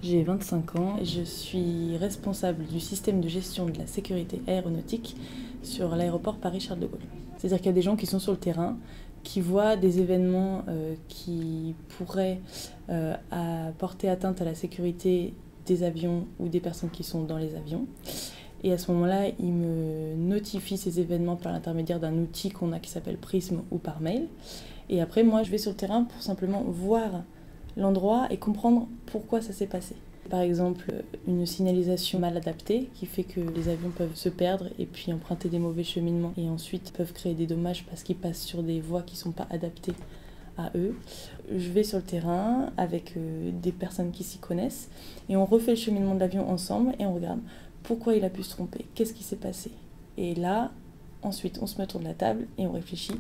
J'ai 25 ans et je suis responsable du système de gestion de la sécurité aéronautique sur l'aéroport Paris-Charles de Gaulle. C'est-à-dire qu'il y a des gens qui sont sur le terrain, qui voient des événements qui pourraient porter atteinte à la sécurité des avions ou des personnes qui sont dans les avions. Et à ce moment-là, ils me notifient ces événements par l'intermédiaire d'un outil qu'on a qui s'appelle Prism ou par mail. Et après, moi, je vais sur le terrain pour simplement voir l'endroit et comprendre pourquoi ça s'est passé. Par exemple, une signalisation mal adaptée qui fait que les avions peuvent se perdre et puis emprunter des mauvais cheminements et ensuite peuvent créer des dommages parce qu'ils passent sur des voies qui ne sont pas adaptées à eux. Je vais sur le terrain avec des personnes qui s'y connaissent et on refait le cheminement de l'avion ensemble et on regarde pourquoi il a pu se tromper, qu'est-ce qui s'est passé. Et là, ensuite, on se met autour de la table et on réfléchit.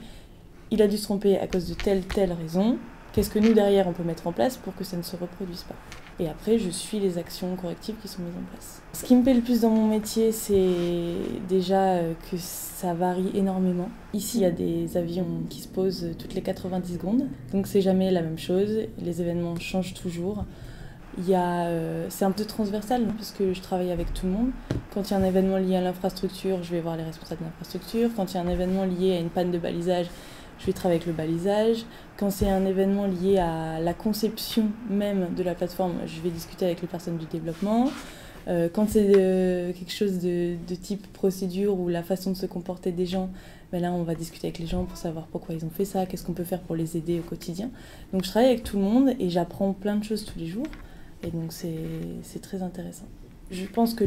Il a dû se tromper à cause de telle raison. Qu'est-ce que nous, derrière, on peut mettre en place pour que ça ne se reproduise pas? Et après, je suis les actions correctives qui sont mises en place. Ce qui me plaît le plus dans mon métier, c'est déjà que ça varie énormément. Ici, il y a des avions qui se posent toutes les 90 secondes. Donc, c'est jamais la même chose. Les événements changent toujours. C'est un peu transversal parce que je travaille avec tout le monde. Quand il y a un événement lié à l'infrastructure, je vais voir les responsables de l'infrastructure. Quand il y a un événement lié à une panne de balisage, je vais travailler avec le balisage. Quand c'est un événement lié à la conception même de la plateforme, je vais discuter avec les personnes du développement. Quand c'est quelque chose de type procédure ou la façon de se comporter des gens, ben là on va discuter avec les gens pour savoir pourquoi ils ont fait ça, qu'est-ce qu'on peut faire pour les aider au quotidien. Donc je travaille avec tout le monde et j'apprends plein de choses tous les jours. Et donc c'est très intéressant. Je pense que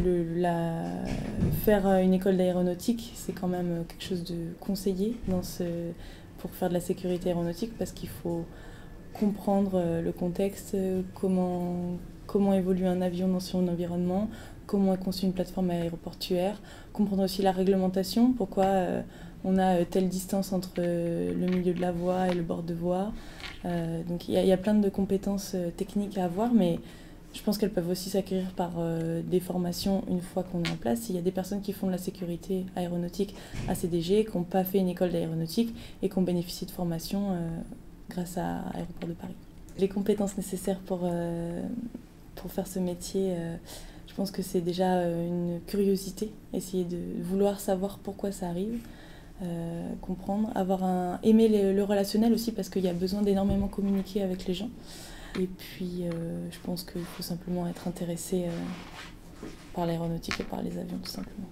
faire une école d'aéronautique, c'est quand même quelque chose de conseillé pour faire de la sécurité aéronautique parce qu'il faut comprendre le contexte, comment évolue un avion dans son environnement, comment est conçue une plateforme aéroportuaire, comprendre aussi la réglementation, pourquoi on a telle distance entre le milieu de la voie et le bord de voie. Donc il y a plein de compétences techniques à avoir, mais je pense qu'elles peuvent aussi s'acquérir par des formations une fois qu'on est en place. Il y a des personnes qui font de la sécurité aéronautique à CDG, qui n'ont pas fait une école d'aéronautique et qui ont bénéficié de formation grâce à Aéroport de Paris. Les compétences nécessaires pour faire ce métier, je pense que c'est déjà une curiosité, essayer de vouloir savoir pourquoi ça arrive, comprendre, aimer le relationnel aussi parce qu'il y a besoin d'énormément communiquer avec les gens. Et puis, je pense qu'il faut simplement être intéressé par l'aéronautique et par les avions, tout simplement.